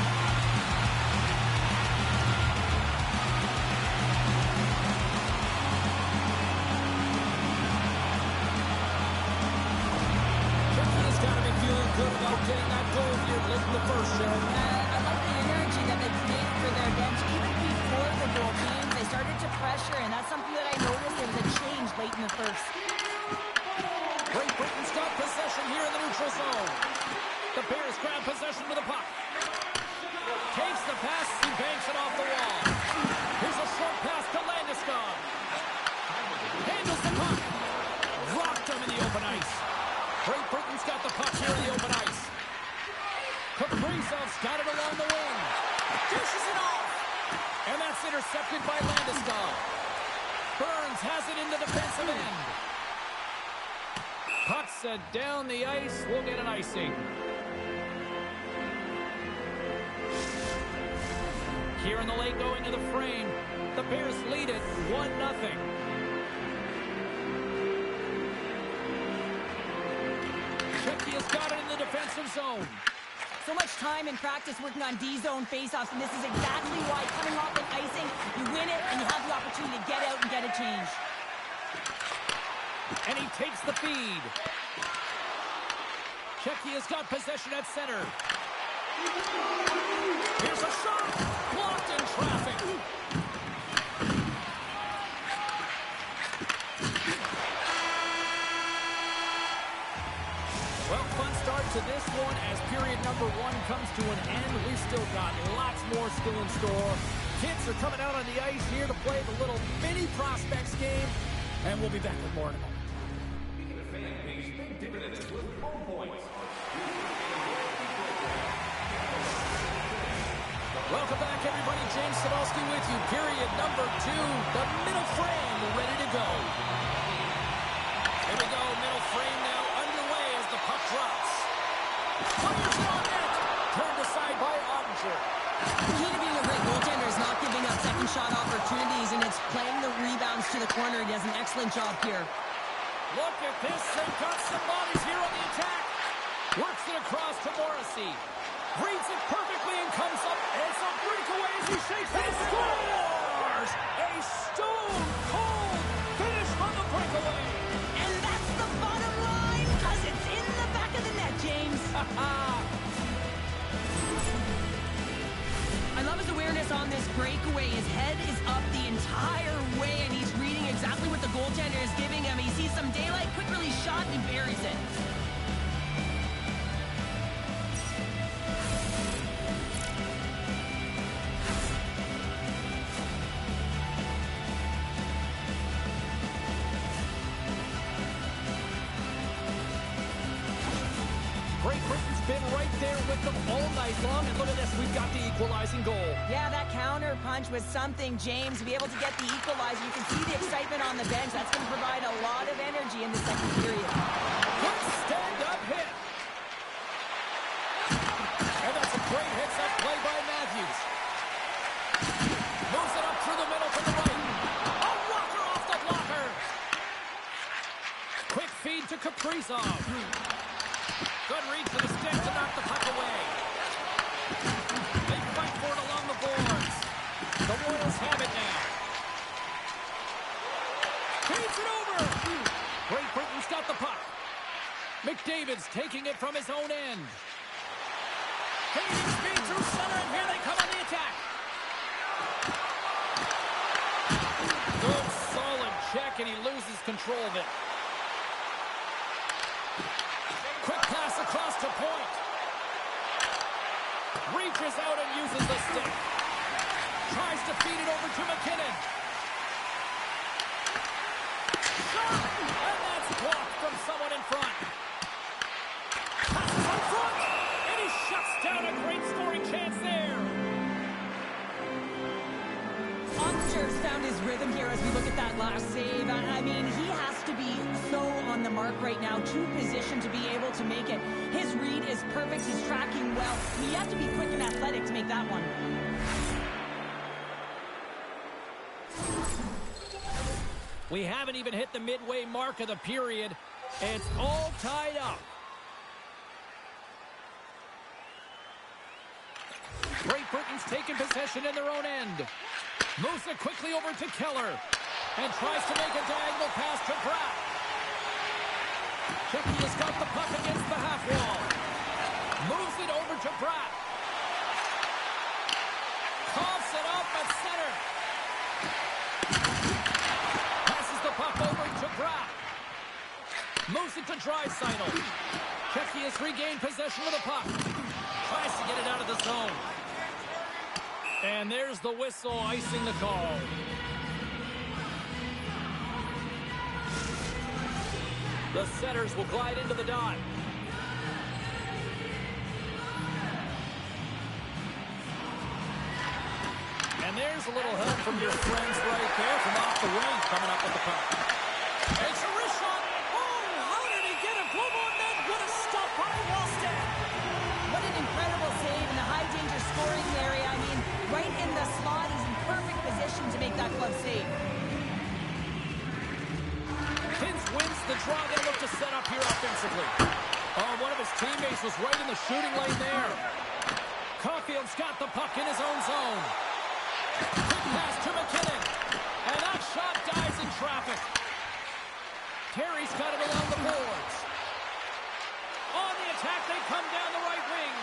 A: Czechia's got to be feeling good about getting that goal here late in the first, Sharon.
B: I love the energy that they created for their bench. Even before the goal came, they started to pressure, and that's something that I noticed. There was a change late in the first.
A: Great Britain's got possession here in the neutral zone. The Bears grab possession with the puck. Takes the pass and banks it off the wall. Here's a short pass to Landeskog. Handles the puck. Rocked him in the open ice. Great Britain's got the puck here in the open ice. Kaprizov's got it along the wing. Dishes it off. And that's intercepted by Landeskog. Burns has it in the defensive end. Puck set down the ice. We'll get an icing. Here in the late going to the frame. The Bears lead it 1-0. Czechia's got it in the defensive zone.
B: So much time in practice working on D-zone faceoffs, and this is exactly why coming off an icing, you win it, and you have the opportunity to get out and get a change.
A: And he takes the feed. Czechia's got possession at center. Here's a shot. Blocked in traffic. Well, fun start to this one as period number 1 comes to an end. We've still got lots more still in store. Kids are coming out on the ice here to play the little mini prospects game, and we'll be back with more in a moment. Welcome back, everybody. James Cebulski with you. Period number 2. The middle frame ready to go. Here we go. Middle frame now underway as the puck drops. Fires it on net. Turned aside by Ottinger.
B: The key to being a great goaltender is not giving up second shot opportunities, and it's playing the rebounds to the corner. He does an excellent job here.
A: Look at this. They've got some bodies here on the attack. Works it across to Morrissey. Reads it perfectly and comes up. And it's a breakaway as he shakes it. He scores! A stone-cold finish on the breakaway.
B: And that's the bottom line, because it's in the back of the net, James. I love his awareness on this breakaway. His head is up the entire way, and he's reading exactly what the goaltender is giving him. He sees some daylight, quick release shot, and he buries it.
A: Great Britain's been right there with them all night long, and look at this, we've got the equalizing goal.
B: Yeah, that counter punch was something, James. To be able to get the equalizer, you can see the excitement on the bench. That's going to provide a lot of energy in the second period.
A: Good stand-up hit. And that's a great hits-up play by Matthews. Moves it up through the middle to the right. A rocker off the blocker. Quick feed to Kaprizov. Good read to the stick to knock the puck away. They fight for it along the boards. The Royals have it now. Feeds it over. Great Britain's got the puck. McDavid's taking it from his own end. Gaining speed through center, and here they come on the attack. Good, solid check, and he loses control of it. Quick pass across to point. Reaches out and uses the stick. Tries to feed it over to McKinnon. Shot! And that's blocked from someone in front. Passes up front! And he shuts down a great scoring chance there.
B: sure has found his rhythm here as we look at that last save. I mean, he has to be so on the mark right now, too positioned to be able to make it. His read is perfect. He's tracking well. I mean, you have to be quick and athletic to make that one.
A: We haven't even hit the midway mark of the period. It's all tied up. Great Britain's taking possession in their own end. Moves it quickly over to Keller. And tries to make a diagonal pass to Bratt. Czechia has got the puck against the half wall. Moves it over to Bratt. Coughs it up at center. Passes the puck over to Bratt. Moves it to Draisaitl. Czechia has regained possession of the puck. Tries to get it out of the zone. And there's the whistle icing the call. The setters will glide into the dot. And there's a little help from your friends right there from off the wing coming up with the puck. It's a wrist shot. Oh, how did he get it? Glove on net. What a stop by Wallstedt.
B: What an incredible save in the high-danger scoring area. I mean, right in the slot. He's in perfect position to make that glove save.
A: Kins wins the draw. They look to set up here offensively. Oh, one of his teammates was right in the shooting lane there. Caulfield's got the puck in his own zone. Quick pass to McKinnon. And that shot dies in traffic. Terry's got it along the boards. On the attack, they come down the right wing.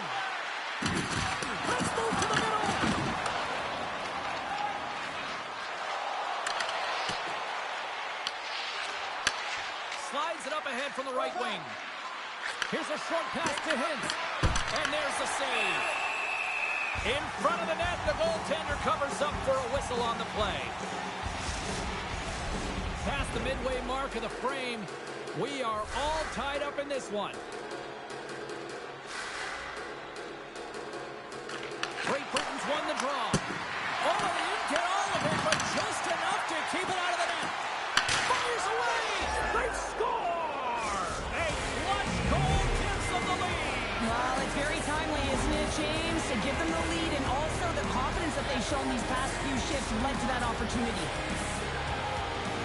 A: Let's move to the middle. Slides it up ahead from the right wing. Here's a short pass to Hintz. And there's the save. In front of the net, the goaltender covers up for a whistle on the play. Past the midway mark of the frame, we are all tied up in this one. Great Britain's won the draw. Oh, they didn't get all of it, but just enough to keep it out of the net. Fires away! They score! A clutch goal gives them the lead.
B: Well, it's very timely, isn't it, James? To give them the lead, and also the confidence that they've shown these past few shifts led to that opportunity.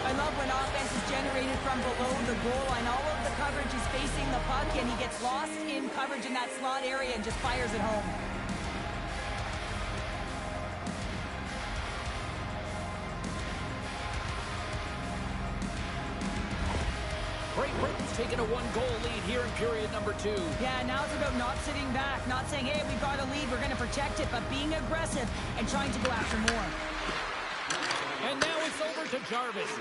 B: I love when offense is generated from below the goal line. All of the coverage is facing the puck, and he gets lost in coverage in that slot area and just fires it home.
A: Great Britain's taking a one-goal lead here in period number 2.
B: Yeah, now it's about not sitting back, not saying, hey, we've got a lead, we're going to protect it, but being aggressive and trying to go after more.
A: And now it's over to Jarvis.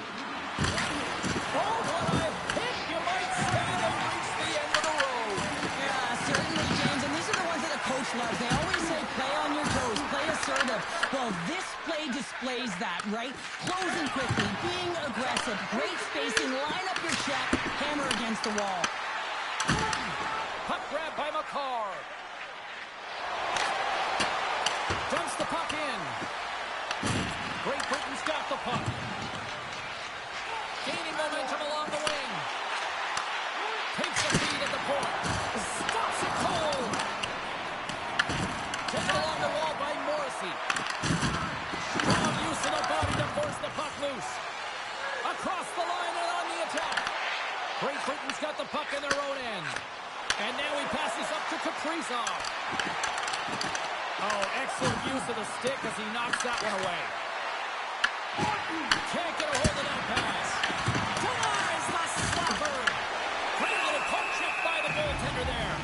A: Oh, what a hit! You might say they reached the end of the road.
B: Yeah, certainly, James, and these are the ones that a coach loves. They always say, play on your toes, play assertive. Well, this play displays that, right? Closing quickly, being aggressive, great spacing, line up your check, hammer against the wall.
A: Puck grab by McCarr. Dumps the puck in. Great Britain's got the puck. Gaining momentum along the wing. Takes the feed at the point. Stops it cold. Taken along the wall by Morrissey. Strong use of the body to force the puck loose. Across the line and on the attack. Great Britain's got the puck in their own end. And now he passes up to Kaprizov. Oh, excellent use of the stick as he knocks that one away. Can't get a hold of that pass. Denies the slapper. Great little poke check by the goaltender there.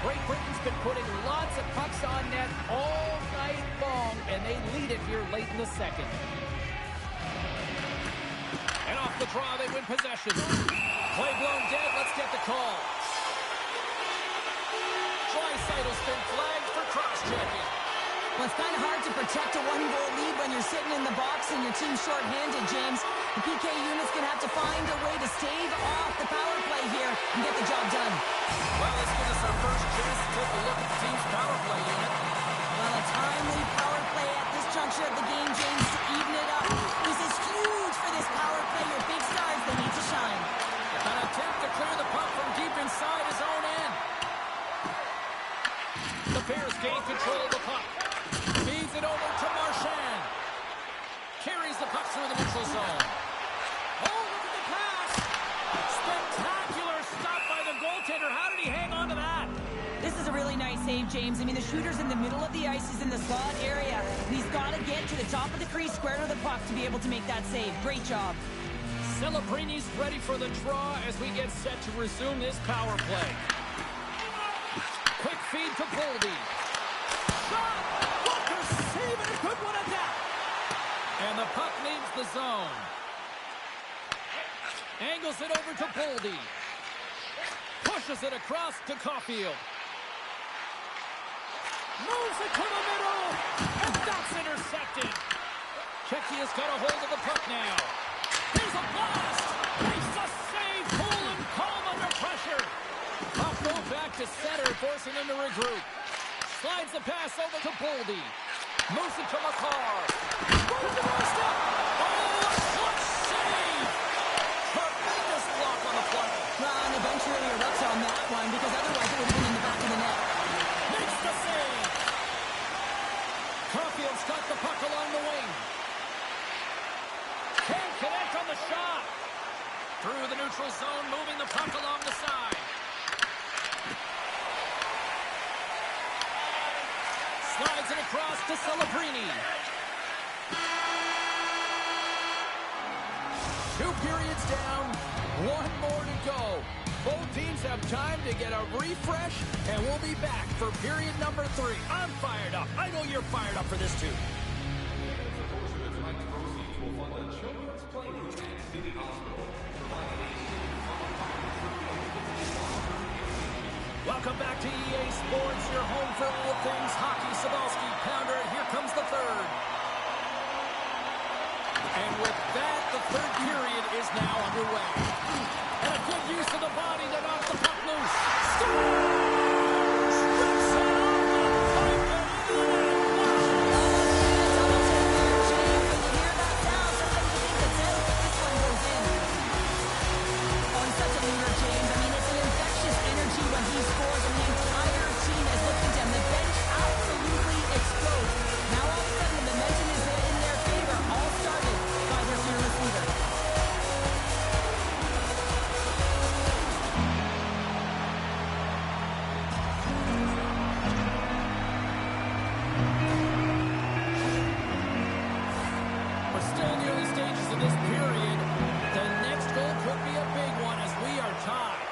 A: Great Britain's been putting lots of pucks on net all night long, and they lead it here late in the second. And off the draw, they win possession. Play blown dead. Let's get the call. Draisaitl's been flagged for cross-checking.
B: Well, it's kind of hard to protect a one-goal lead when you're sitting in the box and your team's short-handed, James, the PK unit's going to have to find a way to stave off the power play here and get the job done.
A: Well, this gives us our first chance to take a look at the team's power play unit.
B: Well, a timely power play at this juncture of the game, James, to even it up. This is huge for this power play. Your big stars, they need to shine.
A: An attempt to clear the puck from deep inside his own end. The Bears gain control of the puck. Feeds it over to Marchand. Carries the puck through the neutral zone. Oh, look at the pass. Spectacular stop by the goaltender. How did he hang on to that?
B: This is a really nice save, James. I mean, the shooter's in the middle of the ice. He's in the slot area. And he's got to get to the top of the crease, square to the puck to be able to make that save. Great job.
A: Celebrini's ready for the draw as we get set to resume this power play. Quick feed to Boldy. Shot! Walker saving a good one at that. And the puck leaves the zone. Angles it over to Boldy. Pushes it across to Caulfield. Moves it to the middle. And that's intercepted. Checky has got a hold of the puck now. Here's a blast. Makes a save. Cool and calm under pressure. Puck goes back to center, forcing him to regroup. Slides the pass over to Boldy. Moves it to McCarr. Goes to the step. Oh, what save! Tremendous block on the play.
B: Well, and the bench really erupts on that one because otherwise it would have been in the back of the net.
A: Makes the save. Caulfield's got the puck along the wing. Can't connect on the shot. Through the neutral zone, moving the puck along the side. Slides it across to Celebrini. 2 periods down, 1 more to go. Both teams have time to get a refresh, and we'll be back for period number 3. I'm fired up. I know you're fired up for this too. Welcome back to EA Sports, your home for all things hockey. Sabalski, pounder, and here comes the third. And with that, the third period is now underway. And a good use of the body to knock the puck loose. Scores! Rips it off the pipe and into the net.
B: When he scores and the entire team has looked at him, the bench absolutely explodes. Now all of a sudden the momentum is in their favor, all started by their fearless leader.
A: We're still in the early stages of this period. The next goal could be a big one as we are tied.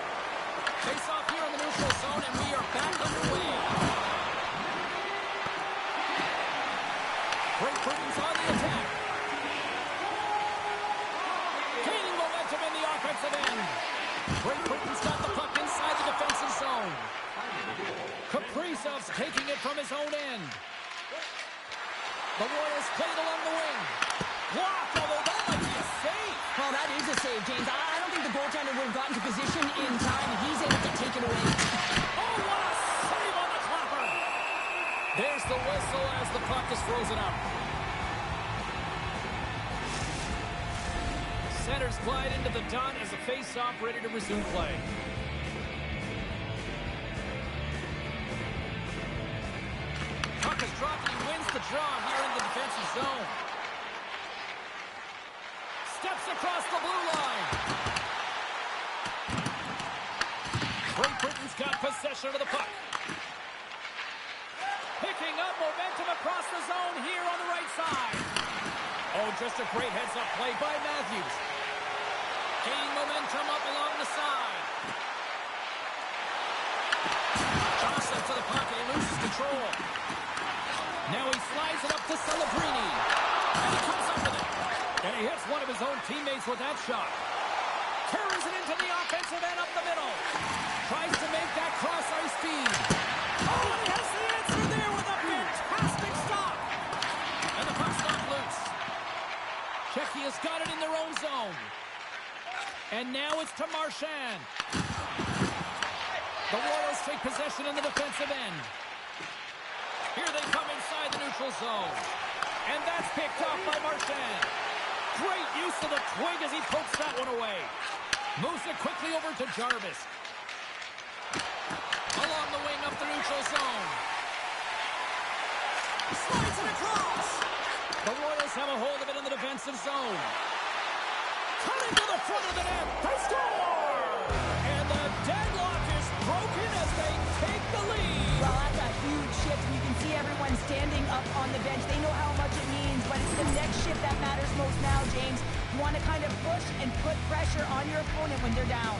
A: Face off here in the neutral zone, and we are back underway. Great Britain's on the attack. Gaining momentum in the offensive end. Great Britain's got the puck inside the defensive zone. Kaprizov's taking it from his own end. The Royals played along the wing. Blocked, although that might be a save.
B: Well, that is a save, James. I don't think the goaltender would have gotten to position in time, and he's able to take it away.
A: Oh, what a save on the clapper. There's the whistle as the puck is frozen up. Centers glide into the dot as a face-off ready to resume play. Puck is dropped and he wins the draw here in the defensive zone. Steps across the blue line. Great Britain's got possession of the puck. Picking up momentum across the zone here on the right side. Oh, just a great heads-up play by Matthews. Gaining momentum up along the side. Joseph to the puck and he loses control. Now he slides it up to Celebrini. And he comes up with it. And he hits one of his own teammates with that shot. Carries it into the offensive end up the middle. Tries to make that cross-ice feed. Oh, and he has the answer there with a fantastic stop. And the puck's knocked loose. Kentucky has got it in their own zone. And now it's to Marchand. The Royals take possession in the defensive end. Here they come inside the neutral zone. And that's picked off by Marchand. Great use of the twig as he pokes that one away. Moves it quickly over to Jarvis. Along the wing up the neutral zone. Slides it across. The Royals have a hold of it in the defensive zone. Cutting to the front of the net. They score! And the deadlock is broken as they take the lead.
B: Well, that's a huge shift. You can see everyone standing up on the bench. They know how much it means, but it's the next shift that matters most now, James. You want to kind of push and put pressure on your opponent when they're down.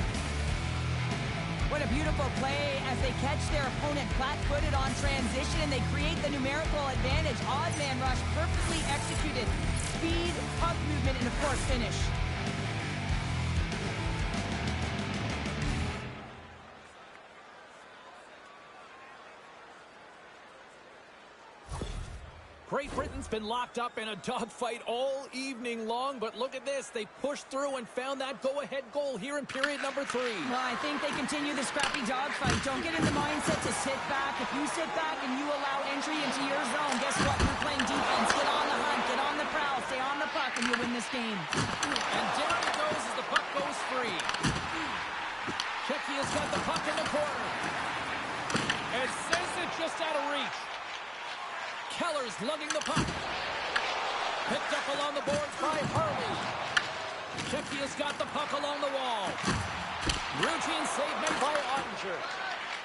B: What a beautiful play as they catch their opponent flat-footed on transition and they create the numerical advantage. Odd man rush, perfectly executed. Speed, puck movement, and of course, finish.
A: Great Britain's been locked up in a dogfight all evening long, but look at this. They pushed through and found that go-ahead goal here in period number 3.
B: Well, I think they continue the scrappy dogfight. Don't get in the mindset to sit back. If you sit back and you allow entry into your zone, guess what? You're playing defense. Get on the hunt, get on the prowl, stay on the puck, and you'll win this game.
A: And down it goes as the puck goes free. Shecky has got the puck in the corner. And sends it just out of reach. Keller's lugging the puck. Picked up along the boards by Harley. Shecky has got the puck along the wall. Routine save made by Ottinger.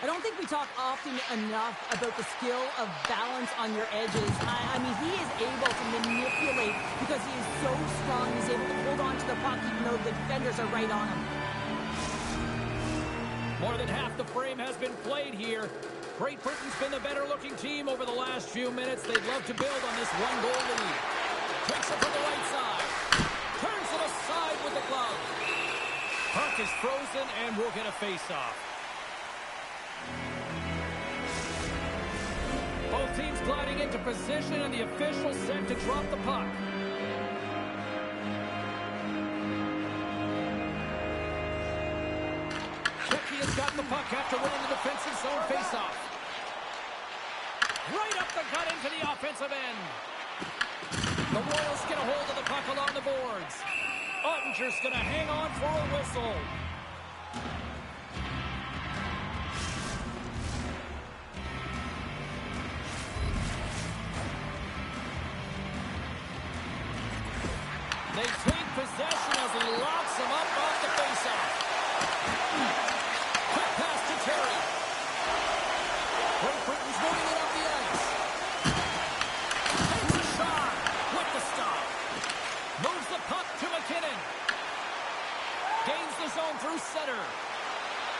B: I don't think we talk often enough about the skill of balance on your edges. I mean, he is able to manipulate because he is so strong. He's able to hold on to the puck even though the defenders are right on him.
A: More than half the frame has been played here. Great Britain's been the better-looking team over the last few minutes. They'd love to build on this one-goal lead. Takes it from the right side. Turns it aside with the glove. Puck is frozen, and we'll get a face-off. Both teams gliding into position, and the official set to drop the puck. Shecky has got the puck after winning the defensive zone face-off. Right up the gut into the offensive end. The Royals get a hold of the puck along the boards. Ottinger's going to hang on for a whistle. They take possession as he locks him up off the faceoff. Quick pass to Terry. Great Britain's moving it up the ice. Takes a shot with the stop. Moves the puck to McKinnon. Gains the zone through center.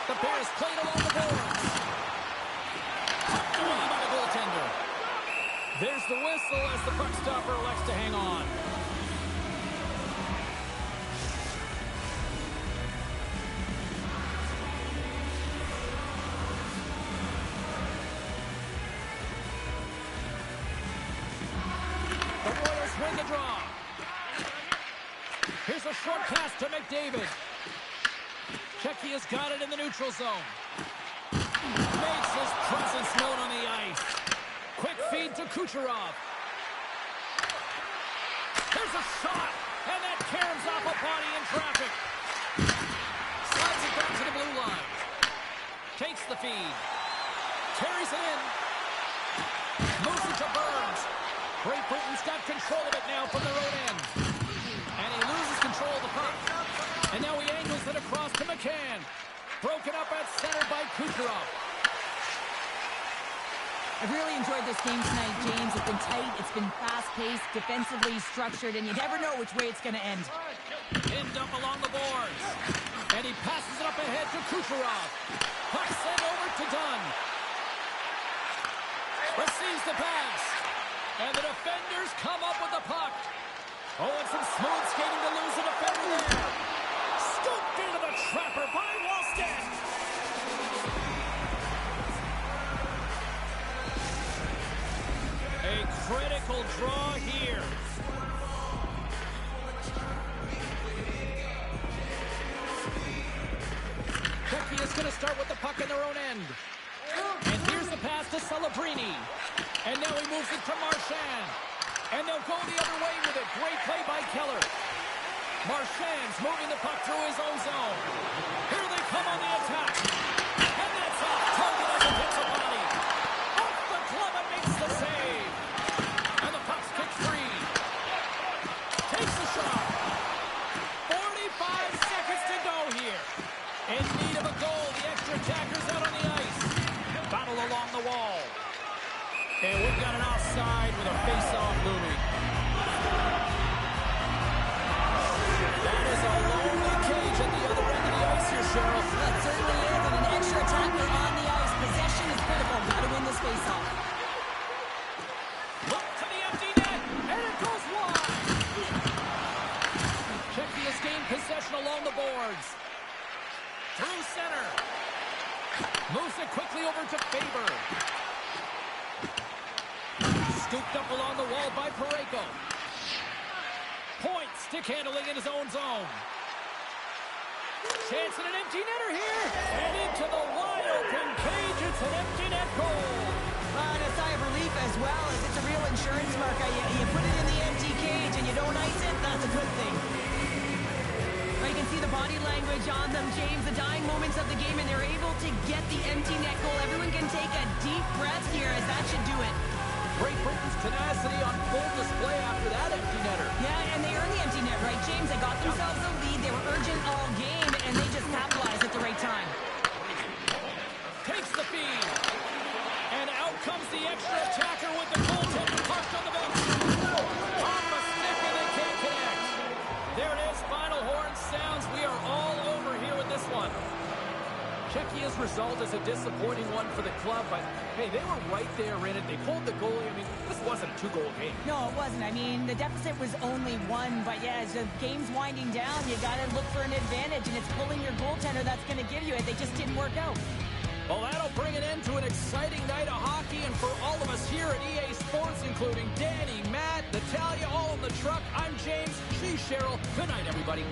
A: The Bears played along the boards. Tucked away by the goaltender. There's the whistle as the puck stopper elects to hang on. Win the draw. Here's a short pass to McDavid. Shecky has got it in the neutral zone. Makes his presence known on the ice. Quick feed to Kucherov. There's a shot, and that caroms off a body in traffic. Slides it back to the blue line. Takes the feed. Carries it in. Moves it to Burns. Great Britain's got control of it now from their own end. And he loses control of the puck. And now he angles it across to McCann. Broken up at center by Kucherov.
B: I've really enjoyed this game tonight, James. It's been tight, it's been fast-paced, defensively structured, and you never know which way it's going to end.
A: Pinned up along the boards. And he passes it up ahead to Kucherov. Puck sent over to Dunn. Receives the pass. And the defenders come up with the puck. Oh, and some smooth skating to lose the defender there. Scooped into the trapper by Wallstedt. A critical draw here. start with the puck in their own end. And here's the pass to Celebrini. And now he moves it to Marchand. And they'll go the other way with it. Great play by Keller. Marchand's moving the puck through his own zone. Here they come on the attack. And that's off target as it hits the body. Off the glove and makes the save. And the puck's kicked free. Takes the shot. 45 seconds to go here. In need of a goal. The extra attacker's out on the ice. Battle along the wall. And we've got an offside with a face-off looming. That is a lonely cage at the other end of the ice here, Cheryl.
B: That certainly is, and an extra attacker on the ice. Possession is critical. Got to win this face-off.
A: Look to the empty net, and it goes wide. Czechia has gained possession along the boards. Through center. Moves it quickly over to Faber. Scooped up along the wall by Parayko. Point, stick handling in his own zone. Chance at an empty netter here. And into the wide open cage. It's an empty net goal.
B: And a sigh of relief as well, as it's a real insurance marker. You put it in the empty cage and you don't ice it, that's a good thing. You can see the body language on them, James, the dying moments of the game, and they're able to get the empty net goal. Everyone can take a deep breath here, as that should do it.
A: Great Britain's tenacity on full display after that empty netter.
B: Yeah, and they earned the empty net, right, James? They got themselves a lead. They were urgent all game, and they just capitalized at the right time.
A: Takes the feed. And out comes the extra attacker with the goaltender parked on the bench. Off a stick, and they can't connect. There it is. Final horn sounds. We are all over here with this one. Czechia's result is a disappointing one for the club, but hey, they were right there in it. They pulled the goalie. I mean, this wasn't a two-goal game.
B: No, it wasn't. I mean, the deficit was only one, but yeah, as the game's winding down, you got to look for an advantage, and it's pulling your goaltender that's going to give you it. They just didn't work out.
A: Well, that'll bring an end to an exciting night of hockey, and for all of us here at EA Sports, including Danny, Matt, Natalia, all in the truck, I'm James, she's Cheryl. Good night, everybody.